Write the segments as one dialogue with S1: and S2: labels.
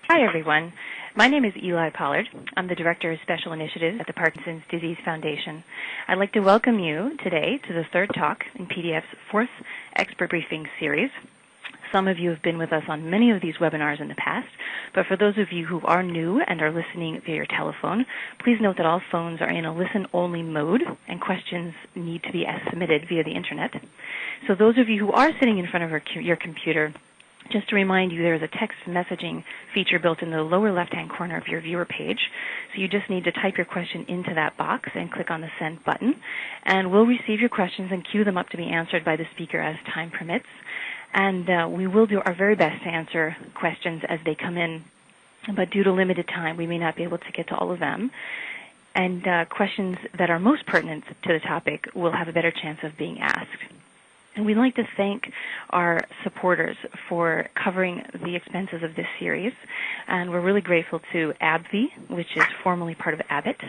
S1: Hi, everyone. My name is Eli Pollard. I'm the Director of Special Initiatives at the Parkinson's Disease Foundation. I'd like to welcome you today to the third talk in PDF's fourth Expert Briefing series. Some of you have been with us on many of these webinars in the past, but for those of you who are new and are listening via your telephone, please note that all phones are in a listen-only mode and questions need to be submitted via the Internet. So those of you who are sitting in front of your computer, just to remind you, there is a text messaging feature built in the lower left-hand corner of your viewer page. So you just need to type your question into that box and click on the send button. And we'll receive your questions and queue them up to be answered by the speaker as time permits. And we will do our very best to answer questions as they come in. But due to limited time, we may not be able to get to all of them. And questions that are most pertinent to the topic will have a better chance of being asked. And we'd like to thank our supporters for covering the expenses of this series. And we're really grateful to AbbVie, which is formerly part of Abbott,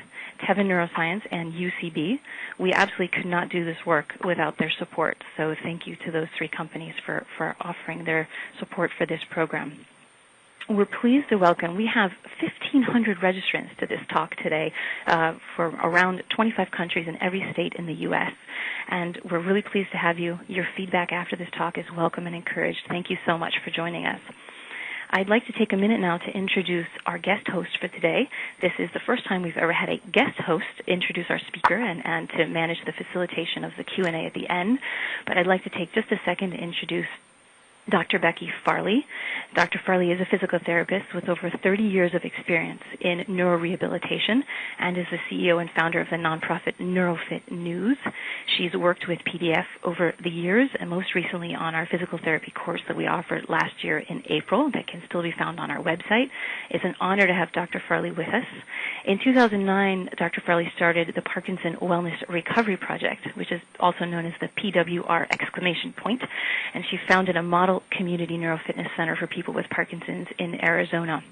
S1: Teva Neuroscience, and UCB. We absolutely could not do this work without their support. So thank you to those three companies for offering their support for this program. We're pleased to welcome, we have 1,500 registrants to this talk today for around 25 countries in every state in the U.S. And we're really pleased to have you. Your feedback after this talk is welcome and encouraged. Thank you so much for joining us. I'd like to take a minute now to introduce our guest host for today. This is the first time we've ever had a guest host introduce our speaker and to manage the facilitation of the Q&A at the end. But I'd like to take just a second to introduce Dr. Becky Farley. Dr. Farley is a physical therapist with over 30 years of experience in neurorehabilitation and is the CEO and founder of the nonprofit NeuroFit News. She's worked with PDF over the years and most recently on our physical therapy course that we offered last year in April that can still be found on our website. It's an honor to have Dr. Farley with us. In 2009, Dr. Farley started the Parkinson Wellness Recovery Project, which is also known as the PWR exclamation point, and she founded a model community neurofitness center for people with Parkinson's in Arizona.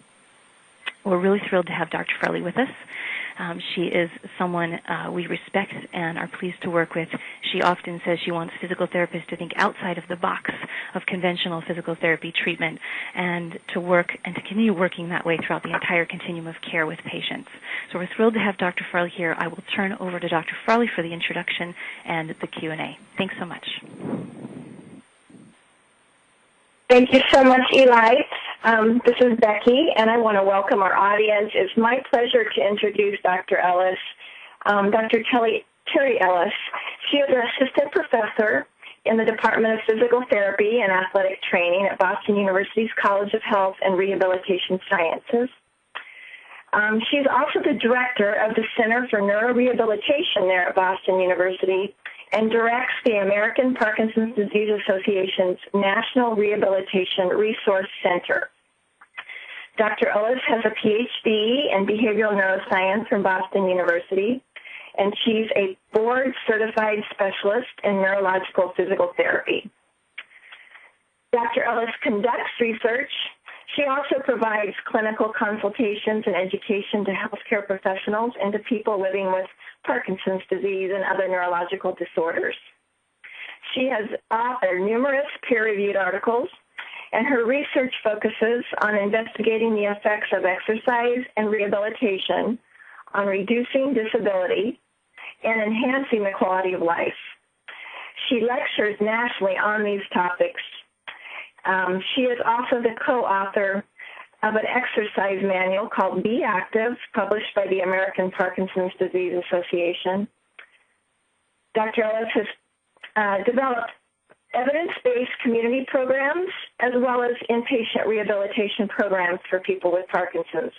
S1: We're really thrilled to have Dr. Farley with us. She is someone we respect and are pleased to work with. She often says she wants physical therapists to think outside of the box of conventional physical therapy treatment and to work and to continue working that way throughout the entire continuum of care with patients. So we're thrilled to have Dr. Farley here. I will turn over to Dr. Farley for the introduction and the Q&A. Thanks so much.
S2: Thank you so much, Eli. This is Becky, and I want to welcome our audience. It's my pleasure to introduce Dr. Ellis, Dr. Terry Ellis. She is an assistant professor in the Department of Physical Therapy and Athletic Training at Boston University's College of Health and Rehabilitation Sciences. She's also the director of the Center for Neurorehabilitation there at Boston University and directs the American Parkinson's Disease Association's National Rehabilitation Resource Center. Dr. Ellis has a PhD in behavioral neuroscience from Boston University, and she's a board-certified specialist in neurological physical therapy. Dr. Ellis conducts research. She also provides clinical consultations and education to healthcare professionals and to people living with Parkinson's disease and other neurological disorders. She has authored numerous peer-reviewed articles, and her research focuses on investigating the effects of exercise and rehabilitation on reducing disability and enhancing the quality of life. She lectures nationally on these topics. She is also the co-author of an exercise manual called Be Active, published by the American Parkinson's Disease Association. Dr. Ellis has developed evidence-based community programs as well as inpatient rehabilitation programs for people with Parkinson's.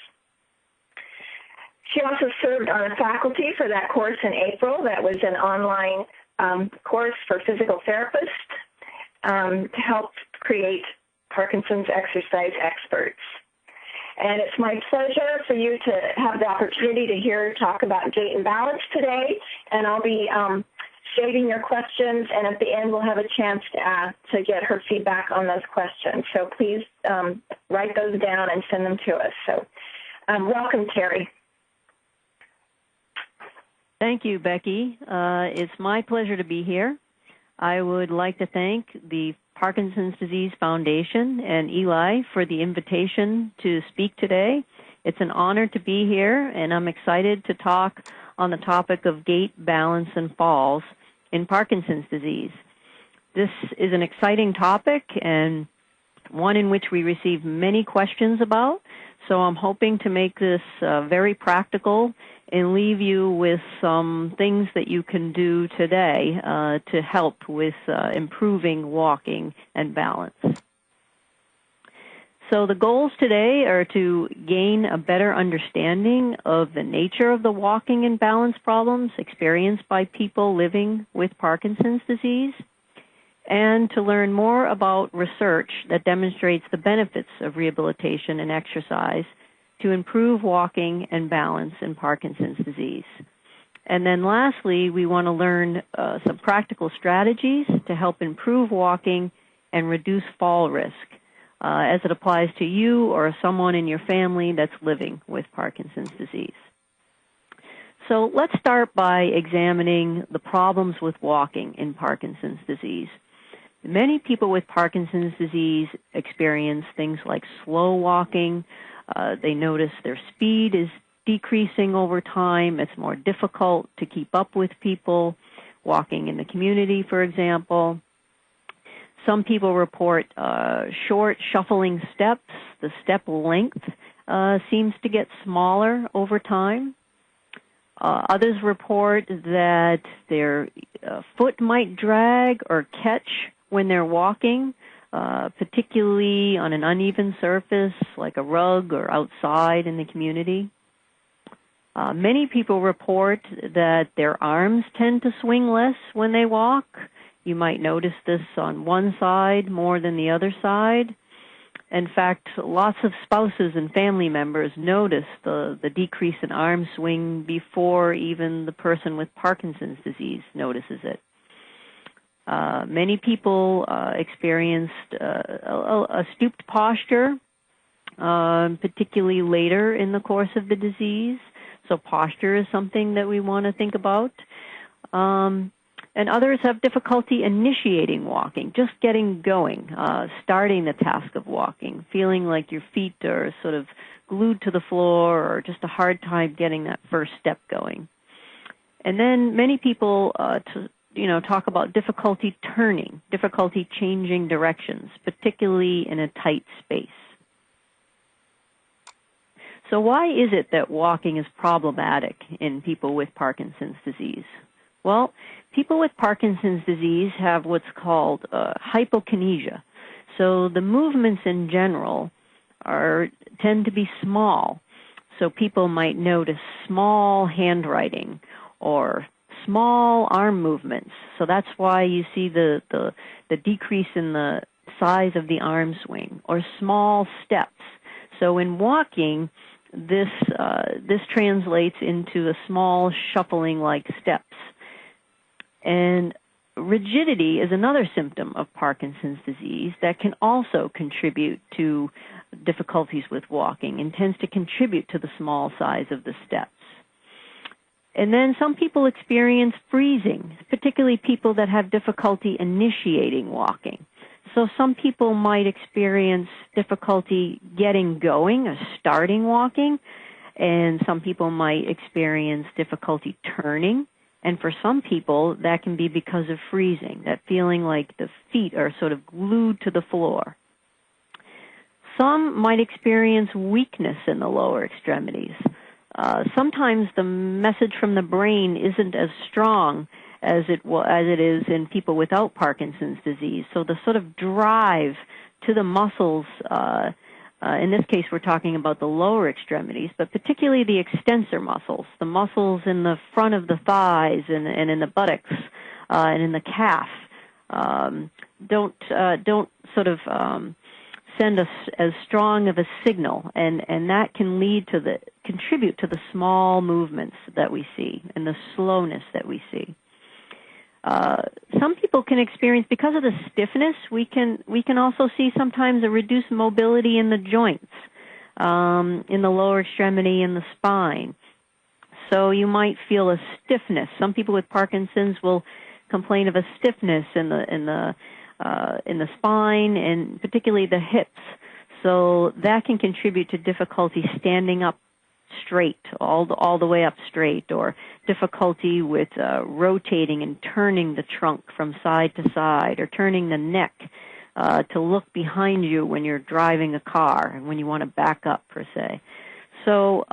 S2: She also served on the faculty for that course in April. That was an online course for physical therapists to help create Parkinson's exercise experts. And it's my pleasure for you to have the opportunity to hear her talk about gait and balance today. And I'll be saving your questions, and at the end we'll have a chance to get her feedback on those questions. So please write those down and send them to us. So welcome, Terry.
S3: Thank you, Becky. It's my pleasure to be here. I would like to thank the Parkinson's Disease Foundation and Eli for the invitation to speak today. It's an honor to be here, and I'm excited to talk on the topic of gait, balance, and falls in Parkinson's disease. This is an exciting topic and one in which we receive many questions about, so I'm hoping to make this very practical and leave you with some things that you can do today to help with improving walking and balance. So the goals today are to gain a better understanding of the nature of the walking and balance problems experienced by people living with Parkinson's disease, and to learn more about research that demonstrates the benefits of rehabilitation and exercise to improve walking and balance in Parkinson's disease. And then lastly, we want to learn some practical strategies to help improve walking and reduce fall risk as it applies to you or someone in your family that's living with Parkinson's disease. So let's start by examining the problems with walking in Parkinson's disease. Many people with Parkinson's disease experience things like slow walking. They notice their speed is decreasing over time. It's more difficult to keep up with people walking in the community, for example. Some people report short, shuffling steps. The step length seems to get smaller over time. Others report that their foot might drag or catch when they're walking, particularly on an uneven surface like a rug or outside in the community. Many people report that their arms tend to swing less when they walk. You might notice this on one side more than the other side. In fact, lots of spouses and family members notice the decrease in arm swing before even the person with Parkinson's disease notices it. Many people experienced a stooped posture, particularly later in the course of the disease. So posture is something that we want to think about. And others have difficulty initiating walking, just getting going, starting the task of walking, feeling like your feet are sort of glued to the floor or just a hard time getting that first step going. And then many people talk about difficulty turning, difficulty changing directions, particularly in a tight space. So why is it that walking is problematic in people with Parkinson's disease? Well, people with Parkinson's disease have what's called hypokinesia. So the movements in general tend to be small. So people might notice small handwriting or small arm movements. So that's why you see the decrease in the size of the arm swing, or small steps. So in walking, this translates into a small shuffling-like steps. And rigidity is another symptom of Parkinson's disease that can also contribute to difficulties with walking and tends to contribute to the small size of the steps. And then some people experience freezing, particularly people that have difficulty initiating walking. So some people might experience difficulty getting going or starting walking, and some people might experience difficulty turning. And for some people, that can be because of freezing, that feeling like the feet are sort of glued to the floor. Some might experience weakness in the lower extremities. Sometimes the message from the brain isn't as strong as it is in people without Parkinson's disease. So the sort of drive to the muscles, in this case we're talking about the lower extremities, but particularly the extensor muscles, the muscles in the front of the thighs and in the buttocks and in the calf, don't sort of send us as strong of a signal, and that can contribute to the small movements that we see and the slowness that we see. Some people can experience, because of the stiffness, we can also see sometimes a reduced mobility in the joints, in the lower extremity and the spine. So you might feel a stiffness. Some people with Parkinson's will complain of a stiffness in the spine and particularly the hips. So that can contribute to difficulty standing up straight, all the way up straight, or difficulty with rotating and turning the trunk from side to side, or turning the neck to look behind you when you're driving a car and when you want to back up, per se. So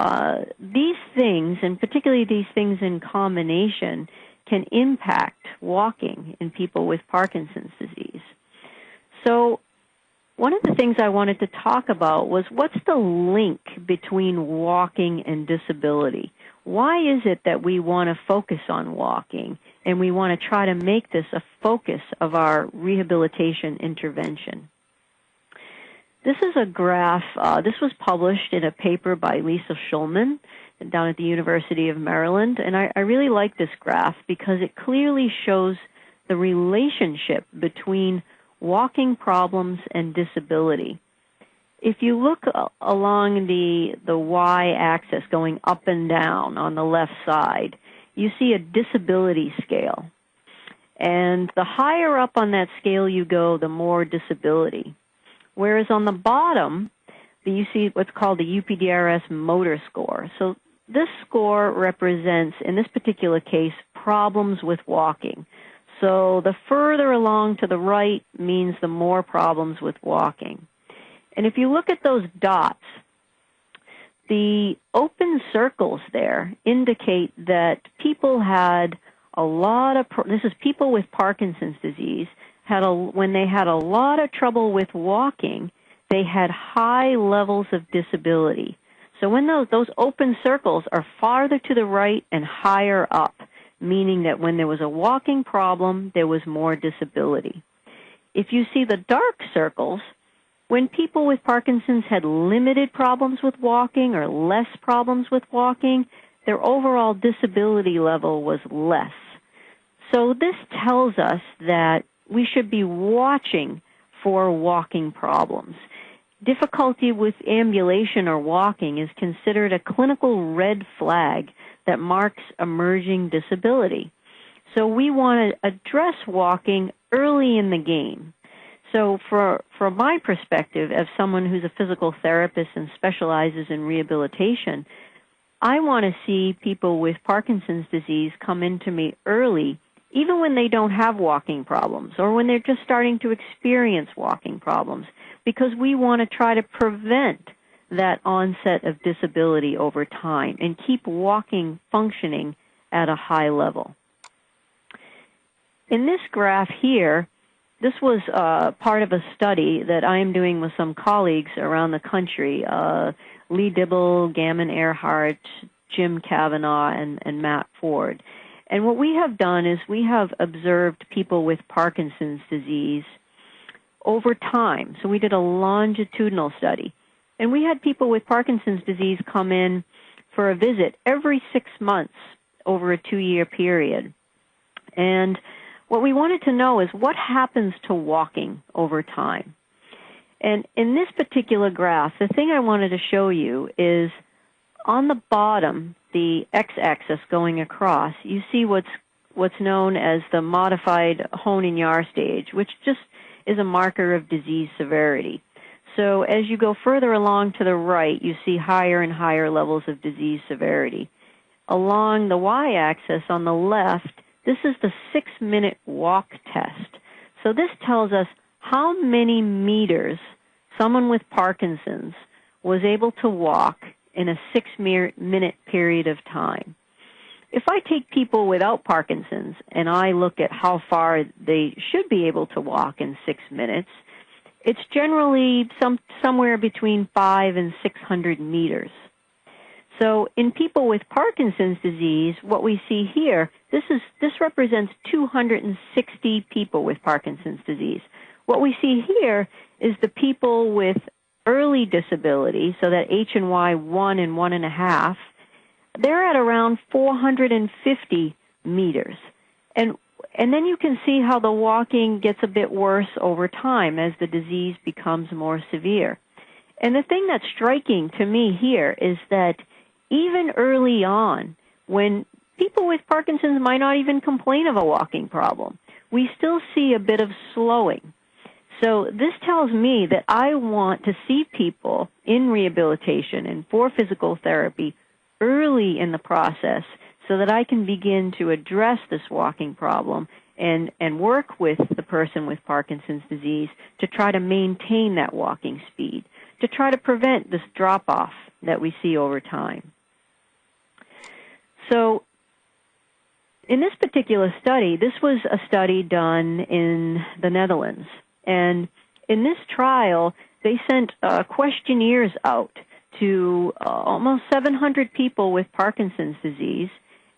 S3: these things, and particularly these things in combination, can impact walking in people with Parkinson's disease. So one of the things I wanted to talk about was, what's the link between walking and disability? Why is it that we want to focus on walking and we want to try to make this a focus of our rehabilitation intervention? This is a graph. This was published in a paper by Lisa Schulman down at the University of Maryland, and I really like this graph because it clearly shows the relationship between walking problems and disability. If you look along the y-axis going up and down on the left side, you see a disability scale. And the higher up on that scale you go, the more disability. Whereas on the bottom, you see what's called the UPDRS motor score. So this score represents, in this particular case, problems with walking. So the further along to the right means the more problems with walking. And if you look at those dots, the open circles there indicate that people had a lot of, this is people with Parkinson's disease, when they had a lot of trouble with walking, they had high levels of disability. So when those open circles are farther to the right and higher up, meaning that when there was a walking problem, there was more disability. If you see the dark circles, when people with Parkinson's had limited problems with walking or less problems with walking, their overall disability level was less. So this tells us that we should be watching for walking problems. Difficulty with ambulation or walking is considered a clinical red flag that marks emerging disability. So we want to address walking early in the game. So from my perspective, as someone who's a physical therapist and specializes in rehabilitation, I want to see people with Parkinson's disease come into me early, even when they don't have walking problems or when they're just starting to experience walking problems, because we want to try to prevent that onset of disability over time and keep walking functioning at a high level. In this graph here, this was part of a study that I am doing with some colleagues around the country, Lee Dibble, Gammon Earhart, Jim Kavanaugh, and Matt Ford. And what we have done is we have observed people with Parkinson's disease over time. So we did a longitudinal study. And we had people with Parkinson's disease come in for a visit every 6 months over a 2-year period. And what we wanted to know is what happens to walking over time. And in this particular graph, the thing I wanted to show you is on the bottom, the x-axis going across, you see what's known as the modified Hoehn-Yahr stage, which just is a marker of disease severity. So as you go further along to the right, you see higher and higher levels of disease severity. Along the y-axis on the left, this is the 6-minute walk test. So this tells us how many meters someone with Parkinson's was able to walk in a 6-minute period of time. If I take people without Parkinson's and I look at how far they should be able to walk in 6 minutes, it's generally somewhere between 500 and 600 meters. So in people with Parkinson's disease, what we see here, this represents 260 people with Parkinson's disease. What we see here is the people with early disability, so that H and Y 1 and 1.5, they're at around 450 meters. And then you can see how the walking gets a bit worse over time as the disease becomes more severe. And the thing that's striking to me here is that even early on, when people with Parkinson's might not even complain of a walking problem. We still see a bit of slowing. So this tells me that I want to see people in rehabilitation and for physical therapy early in the process so that I can begin to address this walking problem and work with the person with Parkinson's disease to try to maintain that walking speed, to try to prevent this drop-off that we see over time. So in this particular study, this was a study done in the Netherlands. And in this trial, they sent questionnaires out to almost 700 people with Parkinson's disease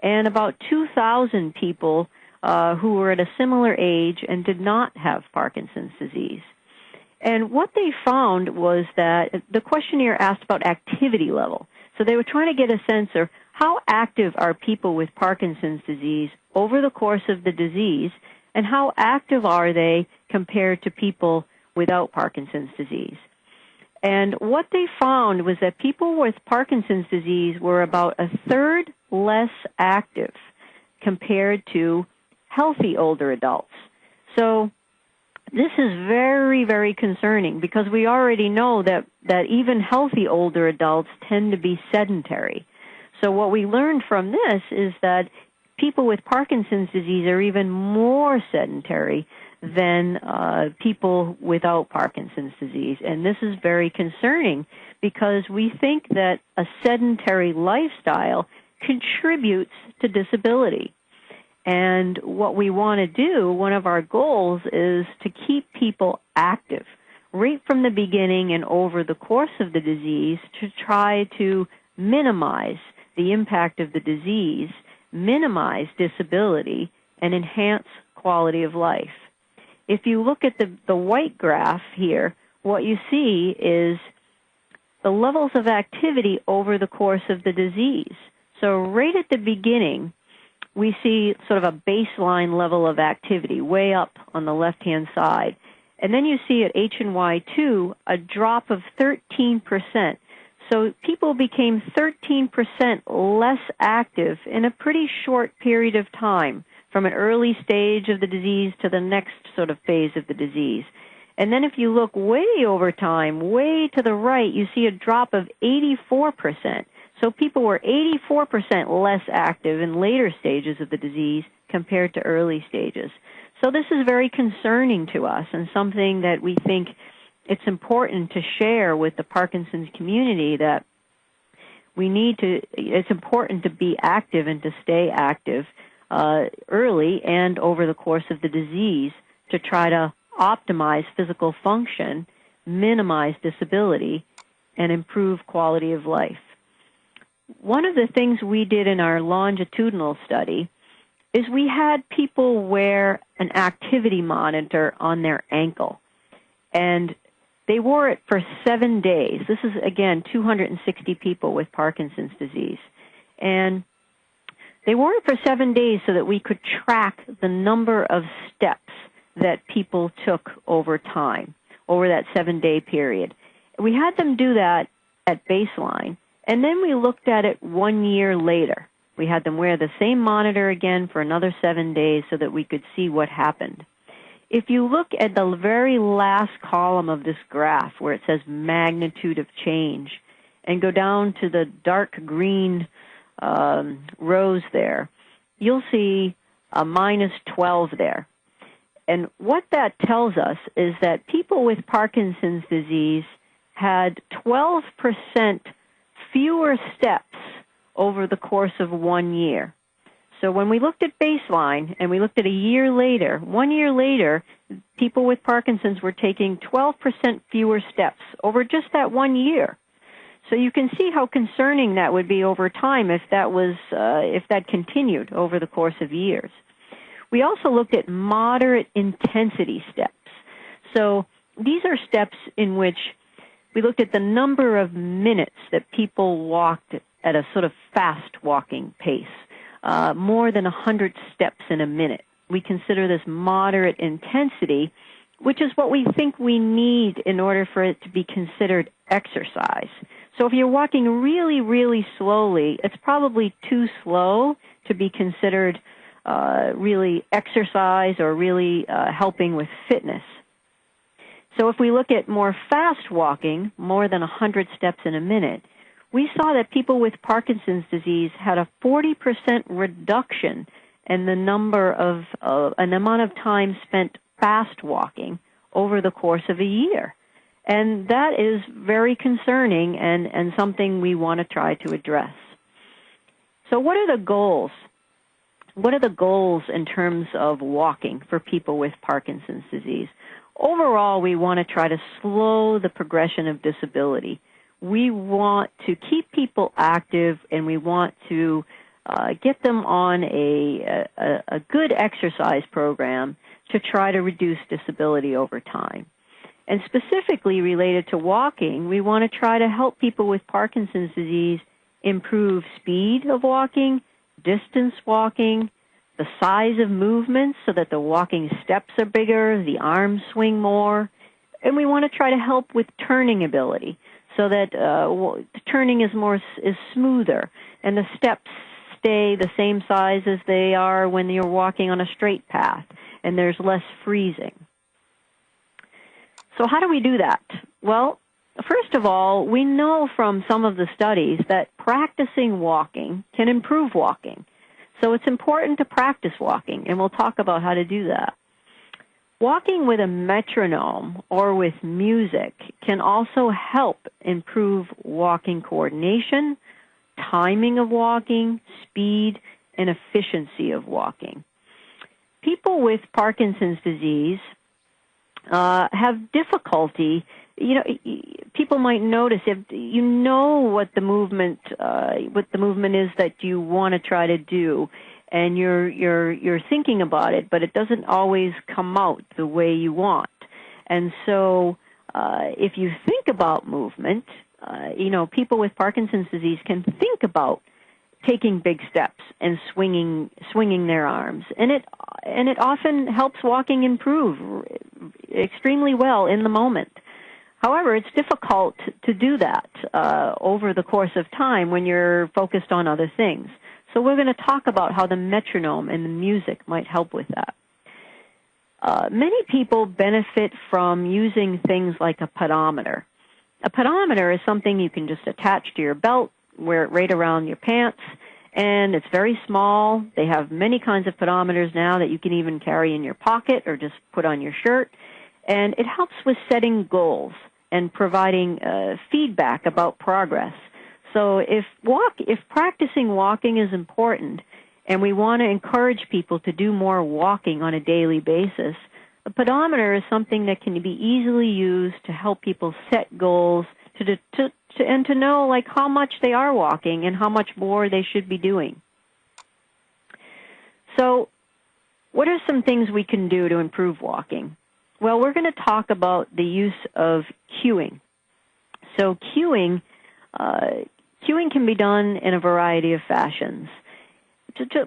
S3: and about 2,000 people who were at a similar age and did not have Parkinson's disease. And what they found was that the questionnaire asked about activity level. So they were trying to get a sense of how active are people with Parkinson's disease over the course of the disease, and how active are they compared to people without Parkinson's disease. And what they found was that people with Parkinson's disease were about a third less active compared to healthy older adults. So this is very, very concerning because we already know that even healthy older adults tend to be sedentary. So what we learned from this is that people with Parkinson's disease are even more sedentary than people without Parkinson's disease. And this is very concerning because we think that a sedentary lifestyle contributes to disability. And what we want to do, one of our goals, is to keep people active right from the beginning and over the course of the disease to try to minimize the impact of the disease, minimize disability, and enhance quality of life. If you look at the white graph here, what you see is the levels of activity over the course of the disease. So right at the beginning, we see sort of a baseline level of activity way up on the left-hand side. And then you see at HNY2 a drop of 13%. So people became 13% less active in a pretty short period of time, from an early stage of the disease to the next sort of phase of the disease. And then if you look way over time, way to the right, you see a drop of 84%. So people were 84% less active in later stages of the disease compared to early stages. So this is very concerning to us and something that we think it's important to share with the Parkinson's community, that it's important to be active and to stay active early and over the course of the disease to try to optimize physical function, minimize disability, and improve quality of life. One of the things we did in our longitudinal study is we had people wear an activity monitor on their ankle, and they wore it for 7 days. This is, again, 260 people with Parkinson's disease. And they wore it for 7 days so that we could track the number of steps that people took over time, over that 7-day period. We had them do that at baseline, and then we looked at it 1 year later. We had them wear the same monitor again for another 7 days so that we could see what happened. If you look at the very last column of this graph where it says magnitude of change and go down to the dark green rows there, you'll see a minus 12 there. And what that tells us is that people with Parkinson's disease had 12% fewer steps over the course of 1 year. So when we looked at baseline and we looked at a year later, 1 year later, people with Parkinson's were taking 12% fewer steps over just that 1 year. So you can see how concerning that would be over time if that continued over the course of years. We also looked at moderate intensity steps. So these are steps in which we looked at the number of minutes that people walked at a sort of fast walking pace. More than 100 steps in a minute. We consider this moderate intensity, which is what we think we need in order for it to be considered exercise. So if you're walking really, really slowly, it's probably too slow to be considered really exercise or really helping with fitness. So if we look at more fast walking, more than 100 steps in a minute, we saw that people with Parkinson's disease had a 40% reduction in the number of an amount of time spent fast walking over the course of a year. And that is very concerning and something we want to try to address. So what are the goals? What are the goals in terms of walking for people with Parkinson's disease? Overall, we want to try to slow the progression of disability. We want to keep people active, and we want to get them on a good exercise program to try to reduce disability over time. And specifically related to walking, we want to try to help people with Parkinson's disease improve speed of walking, distance walking, the size of movements so that the walking steps are bigger, the arms swing more, and we want to try to help with turning ability so that turning is smoother and the steps stay the same size as they are when you're walking on a straight path, and there's less freezing. So how do we do that? Well, first of all, we know from some of the studies that practicing walking can improve walking. So it's important to practice walking, and we'll talk about how to do that. Walking with a metronome or with music can also help improve walking coordination, timing of walking, speed, and efficiency of walking. People with Parkinson's disease have difficulty. People might notice if you know what the movement is that you want to try to do, and you're thinking about it, but it doesn't always come out the way you want. And so, if you think about movement, people with Parkinson's disease can think about taking big steps and swinging their arms, and it often helps walking improve extremely well in the moment. However, it's difficult to do that over the course of time when you're focused on other things. So we're going to talk about how the metronome and the music might help with that. Many people benefit from using things like a pedometer. A pedometer is something you can just attach to your belt, wear it right around your pants, and it's very small. They have many kinds of pedometers now that you can even carry in your pocket or just put on your shirt. And it helps with setting goals and providing feedback about progress. So if practicing walking is important and we want to encourage people to do more walking on a daily basis, a pedometer is something that can be easily used to help people set goals and to know like how much they are walking and how much more they should be doing. So what are some things we can do to improve walking? Well, we're going to talk about the use of cueing. So cueing can be done in a variety of fashions.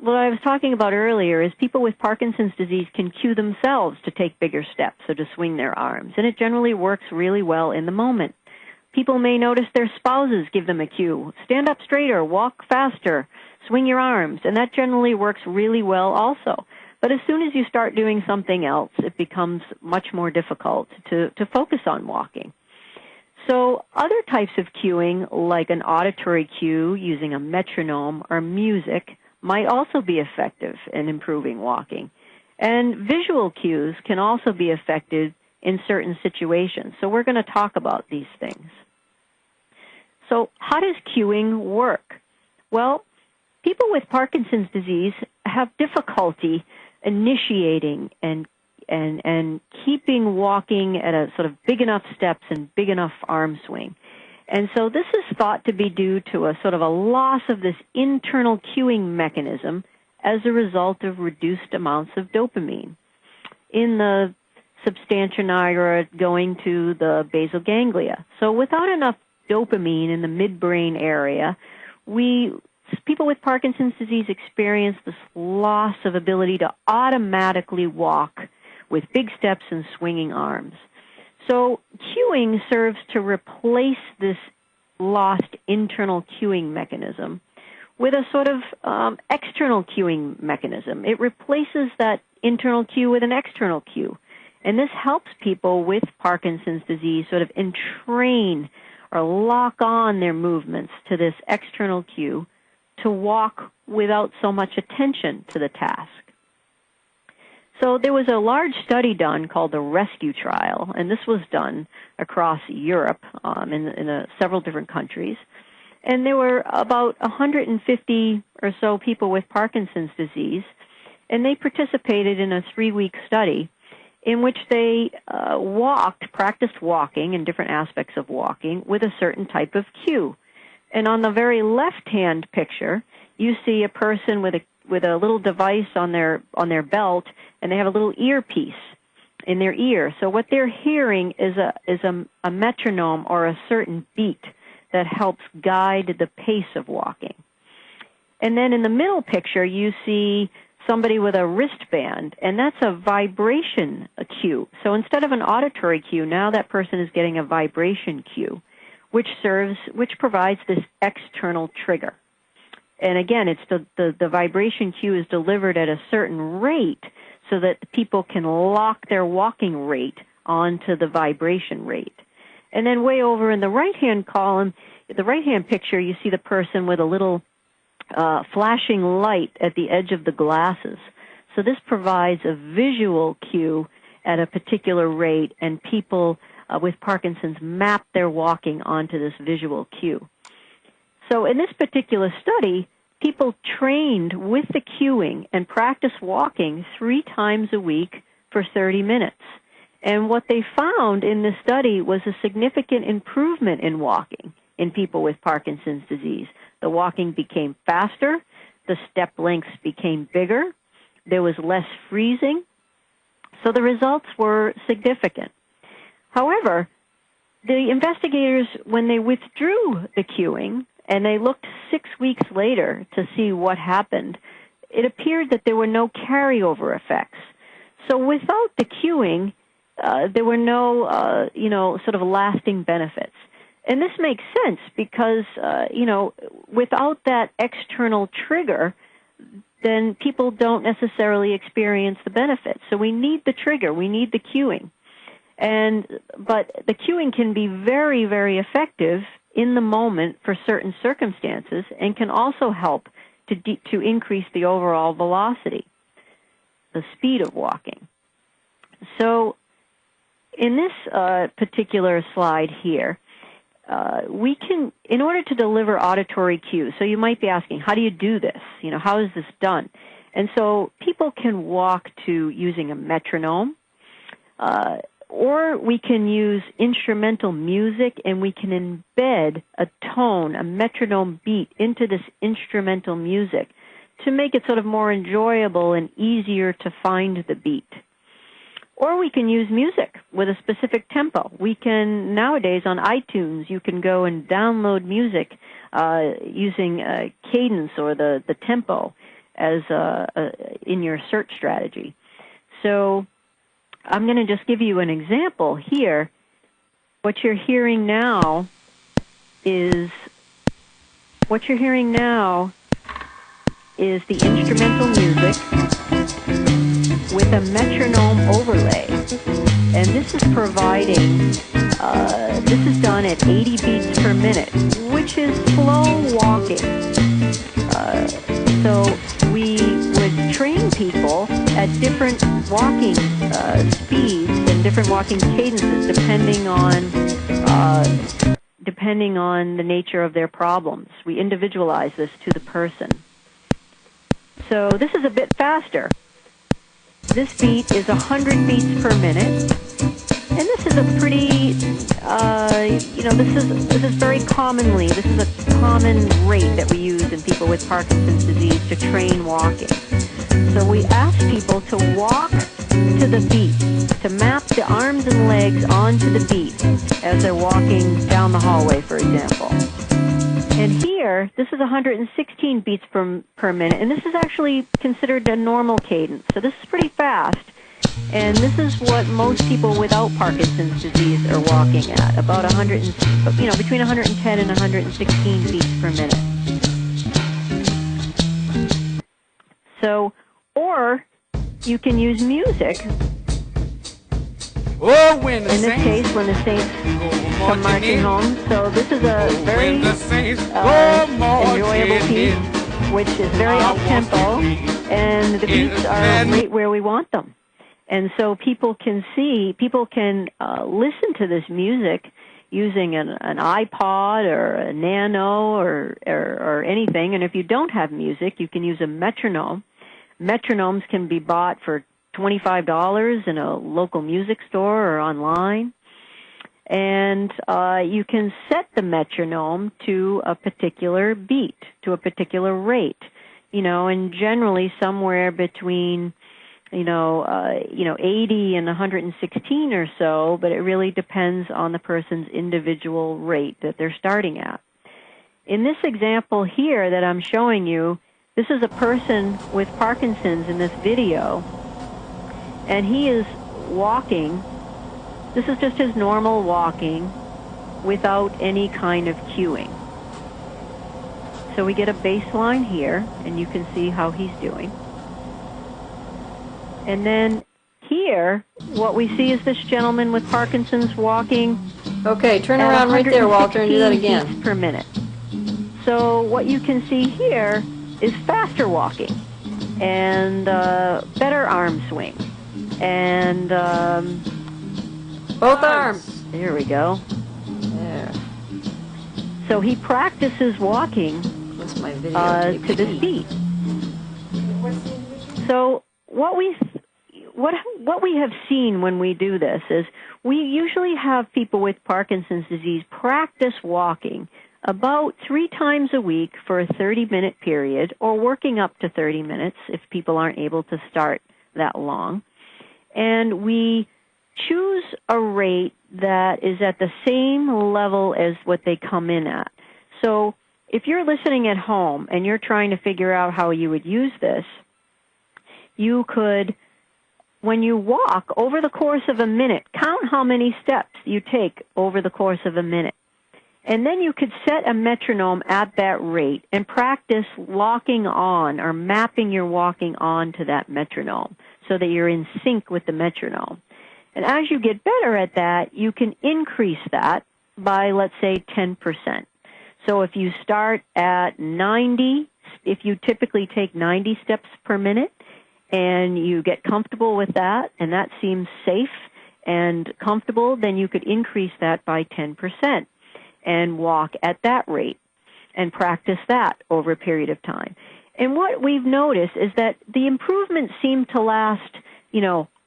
S3: What I was talking about earlier is people with Parkinson's disease can cue themselves to take bigger steps or to swing their arms, and it generally works really well in the moment. People may notice their spouses give them a cue. Stand up straighter, walk faster, swing your arms, and that generally works really well also. But as soon as you start doing something else, it becomes much more difficult to focus on walking. So other types of cueing, like an auditory cue using a metronome or music, might also be effective in improving walking. And visual cues can also be effective in certain situations. So we're going to talk about these things. So how does cueing work? Well, people with Parkinson's disease have difficulty initiating and keeping walking at a sort of big enough steps and big enough arm swing. And so this is thought to be due to a sort of a loss of this internal cueing mechanism as a result of reduced amounts of dopamine in the substantia nigra going to the basal ganglia. So without enough dopamine in the midbrain area, people with Parkinson's disease experience this loss of ability to automatically walk with big steps and swinging arms. So cueing serves to replace this lost internal cueing mechanism with a sort of external cueing mechanism. It replaces that internal cue with an external cue. And this helps people with Parkinson's disease sort of entrain or lock on their movements to this external cue to walk without so much attention to the task. So there was a large study done called the Rescue Trial, and this was done across Europe in several different countries. And there were about 150 or so people with Parkinson's disease, and they participated in a 3-week study in which they practiced walking and different aspects of walking with a certain type of cue. And on the very left-hand picture, you see a person with a little device on their belt, and they have a little earpiece in their ear. So what they're hearing is a metronome or a certain beat that helps guide the pace of walking. And then in the middle picture, you see somebody with a wristband, and that's a vibration cue. So instead of an auditory cue, now that person is getting a vibration cue, which provides this external trigger. And again, it's the vibration cue is delivered at a certain rate so that people can lock their walking rate onto the vibration rate. And then way over in the right-hand column, the right-hand picture, you see the person with a little flashing light at the edge of the glasses. So this provides a visual cue at a particular rate, and people with Parkinson's map their walking onto this visual cue. So in this particular study, people trained with the cueing and practiced walking 3 times a week for 30 minutes. And what they found in this study was a significant improvement in walking in people with Parkinson's disease. The walking became faster, the step lengths became bigger, there was less freezing, so the results were significant. However, the investigators, when they withdrew the cueing and they looked 6 weeks later to see what happened, it appeared that there were no carryover effects. So without the cueing, there were no, sort of lasting benefits. And this makes sense because, without that external trigger, then people don't necessarily experience the benefits. So we need the trigger, we need the cueing. But the cueing can be very, very effective in the moment for certain circumstances and can also help to increase the overall velocity, the speed of walking. So in this particular slide here, we can, in order to deliver auditory cues, so you might be asking, how do you do this? How is this done? And so people can walk to using a metronome, or we can use instrumental music, and we can embed a tone, a metronome beat, into this instrumental music to make it sort of more enjoyable and easier to find the beat. Or we can use music with a specific tempo. We can, nowadays on iTunes, you can go and download music using Cadence or the tempo as in your search strategy. So I'm going to just give you an example here. What you're hearing now is the instrumental music with a metronome overlay. And this is providing, this is done at 80 beats per minute, which is slow walking. So we would train people at different walking speeds and different walking cadences depending on the nature of their problems. We individualize this to the person. So this is a bit faster. This beat is 100 beats per minute, and this is a pretty, this is very commonly, this is a common rate that we use in people with Parkinson's disease to train walking. So we ask people to walk to the beat, to map the arms and legs onto the beat as they're walking down the hallway, for example. And here, this is 116 beats per minute, and this is actually considered a normal cadence. So this is pretty fast. And this is what most people without Parkinson's disease are walking at, about 100, between 110 and 116 beats per minute. So, or you can use music.
S4: Oh, in this
S3: case, when the Saints come marching home. So this is a very enjoyable piece, which is very up-tempo, and the beats are right where we want them. And so people can listen to this music using an iPod or a Nano or anything. And if you don't have music, you can use a metronome. Metronomes can be bought for $25 in a local music store or online. And you can set the metronome to a particular beat, to a particular rate, and generally somewhere between 80 and 116 or so, but it really depends on the person's individual rate that they're starting at. In this example here that I'm showing you, this is a person with Parkinson's in this video, and he is walking. This is just his normal walking without any kind of cueing. So we get a baseline here, and you can see how he's doing. And then here, what we see is this gentleman with Parkinson's walking.
S5: Okay, turn around right there, Walter, and do that again.
S3: Beats per minute. So what you can see here is faster walking and better arm swing. And
S5: both arms.
S3: There we go.
S5: There.
S3: So he practices walking to this beat. So what we have seen when we do this is we usually have people with Parkinson's disease practice walking about 3 times a week for a 30-minute period, or working up to 30 minutes if people aren't able to start that long. And we choose a rate that is at the same level as what they come in at. So if you're listening at home and you're trying to figure out how you would use this, you could, when you walk over the course of a minute, count how many steps you take over the course of a minute. And then you could set a metronome at that rate and practice locking on or mapping your walking on to that metronome so that you're in sync with the metronome. And as you get better at that, you can increase that by, let's say, 10%. So if you start at 90, if you typically take 90 steps per minute, and you get comfortable with that, and that seems safe and comfortable, then you could increase that by 10% and walk at that rate and practice that over a period of time. And what we've noticed is that the improvements seem to last,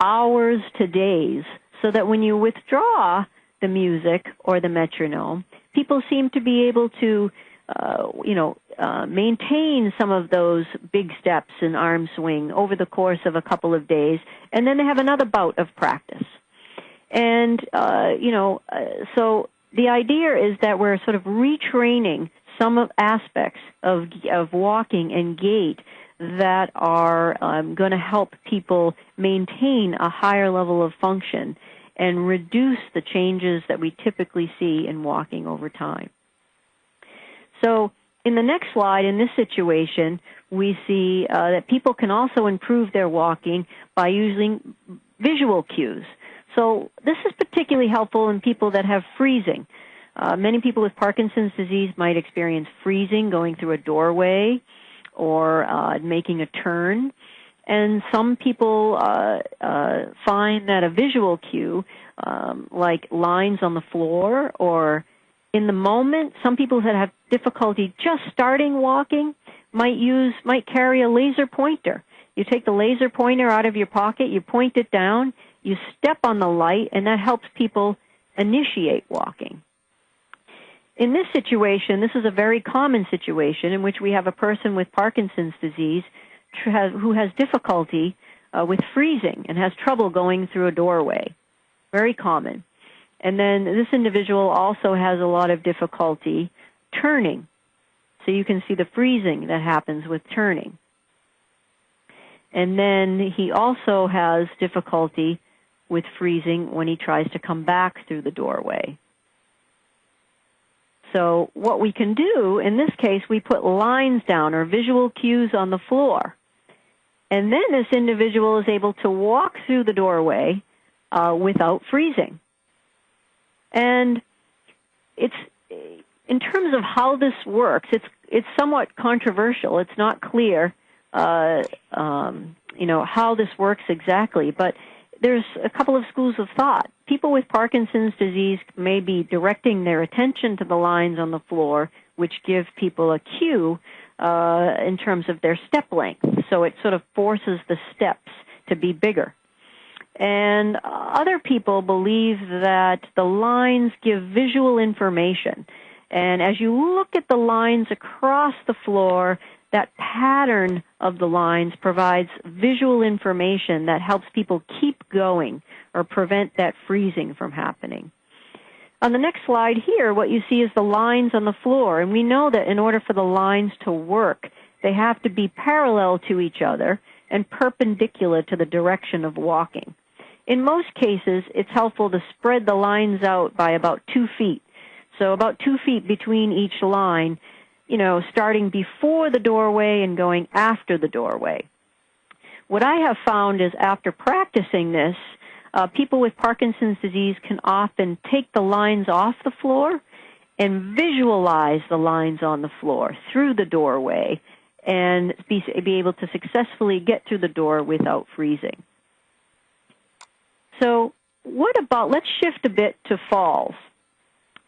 S3: hours to days, so that when you withdraw the music or the metronome, people seem to be able to maintain some of those big steps in arm swing over the course of a couple of days, and then they have another bout of practice. And, so the idea is that we're sort of retraining some of aspects of walking and gait that are going to help people maintain a higher level of function and reduce the changes that we typically see in walking over time. So in the next slide, in this situation, we see that people can also improve their walking by using visual cues. So this is particularly helpful in people that have freezing. Many people with Parkinson's disease might experience freezing going through a doorway or making a turn. And some people find that a visual cue, like lines on the floor or in the moment, some people that have difficulty just starting walking might carry a laser pointer. You take the laser pointer out of your pocket, you point it down, you step on the light, and that helps people initiate walking. In this situation, this is a very common situation in which we have a person with Parkinson's disease who has difficulty with freezing and has trouble going through a doorway. Very common. And then this individual also has a lot of difficulty turning. So you can see the freezing that happens with turning. And then he also has difficulty with freezing when he tries to come back through the doorway. So what we can do, in this case, we put lines down or visual cues on the floor. And then this individual is able to walk through the doorway without freezing. And it's, in terms of how this works, it's somewhat controversial. It's not clear, how this works exactly. But there's a couple of schools of thought. People with Parkinson's disease may be directing their attention to the lines on the floor, which give people a cue in terms of their step length. So it sort of forces the steps to be bigger. And other people believe that the lines give visual information. And as you look at the lines across the floor, that pattern of the lines provides visual information that helps people keep going or prevent that freezing from happening. On the next slide here, what you see is the lines on the floor. And we know that in order for the lines to work, they have to be parallel to each other and perpendicular to the direction of walking. In most cases, it's helpful to spread the lines out by about 2 feet. So about 2 feet between each line, starting before the doorway and going after the doorway. What I have found is after practicing this, people with Parkinson's disease can often take the lines off the floor and visualize the lines on the floor through the doorway and be able to successfully get through the door without freezing. So let's shift a bit to falls.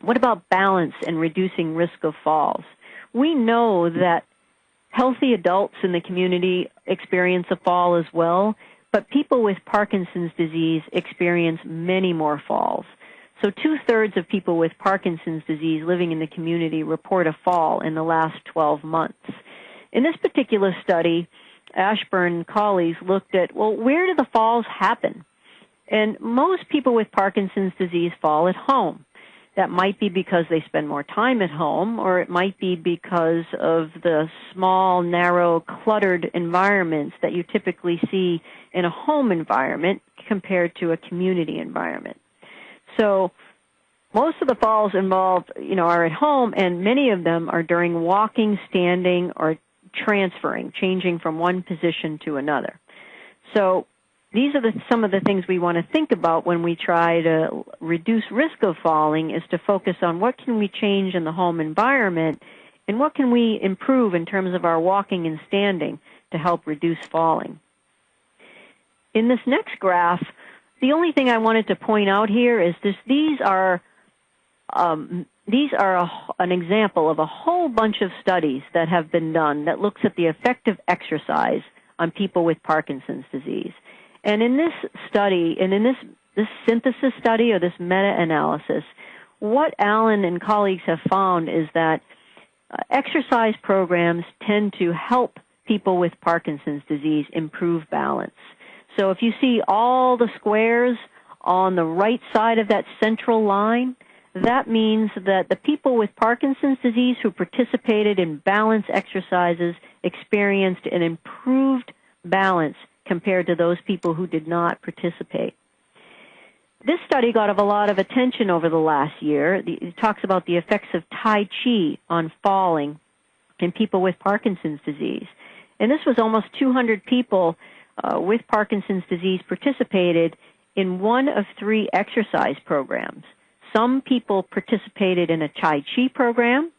S3: What about balance and reducing risk of falls? We know that healthy adults in the community experience a fall as well, but people with Parkinson's disease experience many more falls. So 2/3 of people with Parkinson's disease living in the community report a fall in the last 12 months. In this particular study, Ashburn and colleagues looked at, where do the falls happen? And most people with Parkinson's disease fall at home. That might be because they spend more time at home, or it might be because of the small, narrow, cluttered environments that you typically see in a home environment compared to a community environment. So most of the falls involved, are at home, and many of them are during walking, standing, or transferring, changing from one position to another. So these are some of the things we want to think about when we try to reduce risk of falling, is to focus on what can we change in the home environment and what can we improve in terms of our walking and standing to help reduce falling. In this next graph, the only thing I wanted to point out here is these are an example of a whole bunch of studies that have been done that looks at the effect of exercise on people with Parkinson's disease. And in this study, and in this synthesis study or this meta-analysis, what Alan and colleagues have found is that exercise programs tend to help people with Parkinson's disease improve balance. So if you see all the squares on the right side of that central line, that means that the people with Parkinson's disease who participated in balance exercises experienced an improved balance compared to those people who did not participate. This study got a lot of attention over the last year. It talks about the effects of Tai Chi on falling in people with Parkinson's disease. And this was almost 200 people with Parkinson's disease participated in one of 3 exercise programs. Some people participated in a Tai Chi program,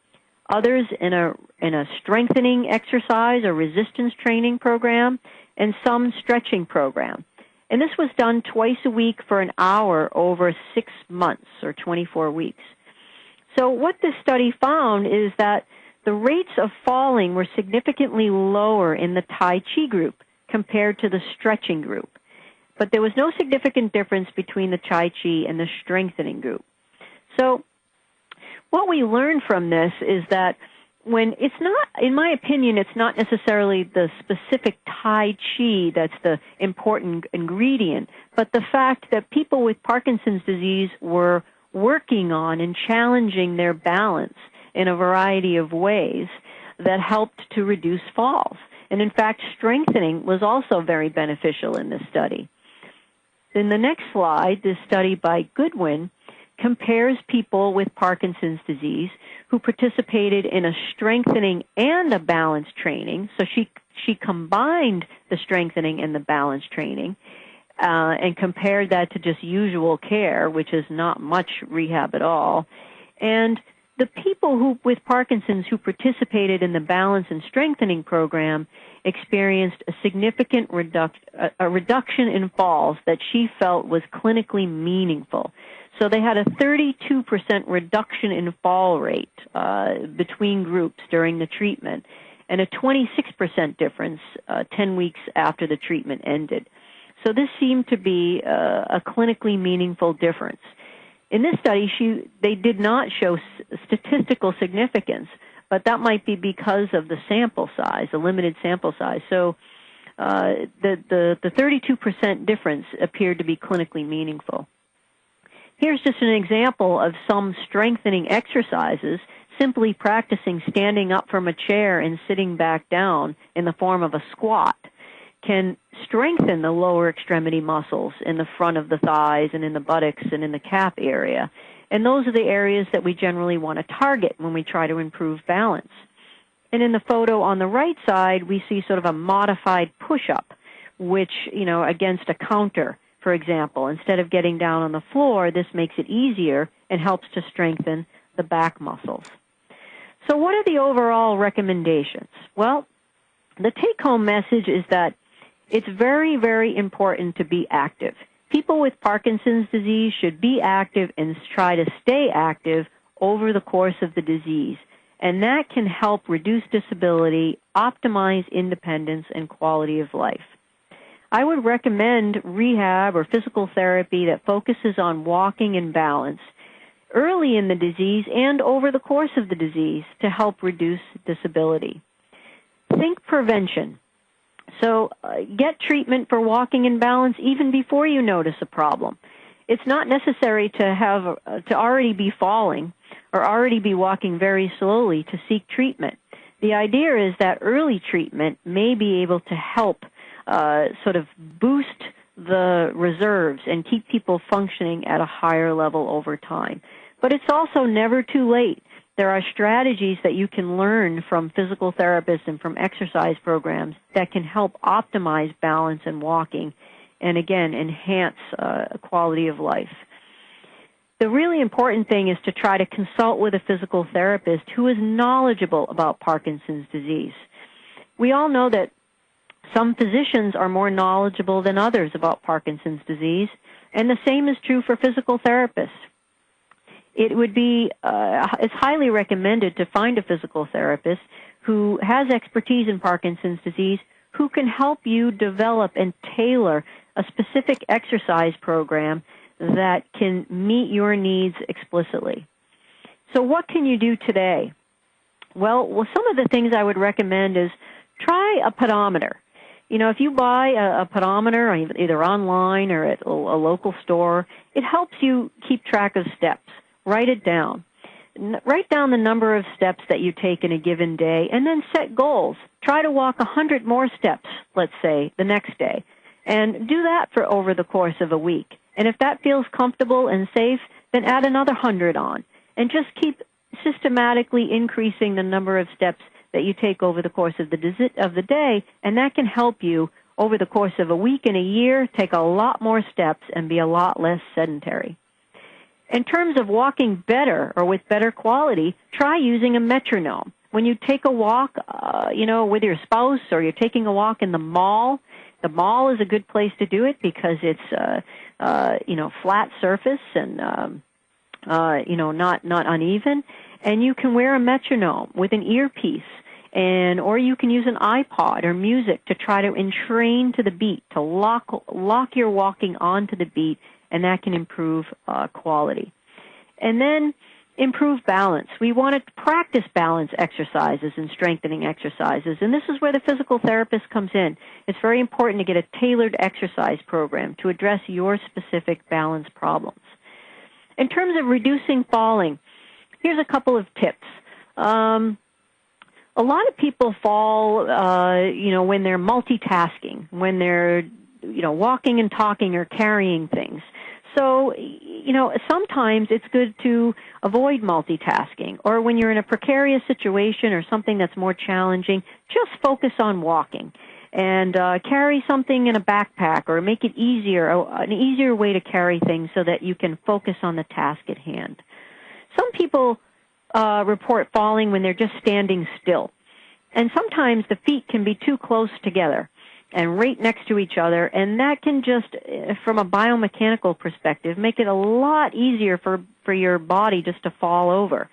S3: others in a strengthening exercise or resistance training program, and some stretching program. And this was done twice a week for an hour over 6 months or 24 weeks. So what this study found is that the rates of falling were significantly lower in the Tai Chi group compared to the stretching group. But there was no significant difference between the Tai Chi and the strengthening group. So what we learned from this is that when it's not, in my opinion, it's not necessarily the specific Tai Chi that's the important ingredient, but the fact that people with Parkinson's disease were working on and challenging their balance in a variety of ways that helped to reduce falls. And in fact, strengthening was also very beneficial in this study. In the next slide, this study by Goodwin compares people with Parkinson's disease who participated in a strengthening and a balance training. So she combined the strengthening and the balance training and compared that to just usual care, which is not much rehab at all. And the people with Parkinson's who participated in the balance and strengthening program experienced a significant reduction in falls that she felt was clinically meaningful. So they had a 32% reduction in fall rate between groups during the treatment and a 26% difference 10 weeks after the treatment ended. So this seemed to be a clinically meaningful difference. In this study, they did not show statistical significance, but that might be because of the sample size, the limited sample size. So the 32% difference appeared to be clinically meaningful. Here's just an example of some strengthening exercises, simply practicing standing up from a chair and sitting back down in the form of a squat can strengthen the lower extremity muscles in the front of the thighs and in the buttocks and in the calf area. And those are the areas that we generally want to target when we try to improve balance. And in the photo on the right side, we see sort of a modified push-up, which, against a counter, for example. Instead of getting down on the floor, this makes it easier and helps to strengthen the back muscles. So what are the overall recommendations? Well, the take-home message is that it's very, very important to be active. People with Parkinson's disease should be active and try to stay active over the course of the disease. And that can help reduce disability, optimize independence, and quality of life. I would recommend rehab or physical therapy that focuses on walking and balance early in the disease and over the course of the disease to help reduce disability. Think prevention. So get treatment for walking and balance even before you notice a problem. It's not necessary to already be falling or already be walking very slowly to seek treatment. The idea is that early treatment may be able to help sort of boost the reserves and keep people functioning at a higher level over time. But it's also never too late. There are strategies that you can learn from physical therapists and from exercise programs that can help optimize balance and walking and, again, enhance quality of life. The really important thing is to try to consult with a physical therapist who is knowledgeable about Parkinson's disease. We all know that some physicians are more knowledgeable than others about Parkinson's disease, and the same is true for physical therapists. It would be, it's highly recommended to find a physical therapist who has expertise in Parkinson's disease, who can help you develop and tailor a specific exercise program that can meet your needs explicitly. So what can you do today? Well, some of the things I would recommend is try a pedometer. If you buy a pedometer either online or at a local store, it helps you keep track of steps. Write it down. Write down the number of steps that you take in a given day, and then set goals. Try to walk 100 more steps, let's say, the next day, and do that for over the course of a week. And if that feels comfortable and safe, then add another 100 on, and just keep systematically increasing the number of steps that you take over the course of the day, and that can help you over the course of a week and a year take a lot more steps and be a lot less sedentary. In terms of walking better or with better quality, try using a metronome. When you take a walk, with your spouse or you're taking a walk in the mall is a good place to do it because it's, flat surface and, not uneven. And you can wear a metronome with an earpiece, or you can use an iPod or music to try to entrain to the beat, to lock your walking onto the beat, and that can improve quality. And then improve balance. We want to practice balance exercises and strengthening exercises, and this is where the physical therapist comes in. It's very important to get a tailored exercise program to address your specific balance problems. In terms of reducing falling, here's a couple of tips. a lot of people fall, when they're multitasking, when they're, walking and talking or carrying things. So, sometimes it's good to avoid multitasking, or when you're in a precarious situation or something that's more challenging, just focus on walking and carry something in a backpack or make it easier, an easier way to carry things so that you can focus on the task at hand. Some people report falling when they're just standing still, and sometimes the feet can be too close together and right next to each other, and that can just, from a biomechanical perspective, make it a lot easier for your body just to fall over.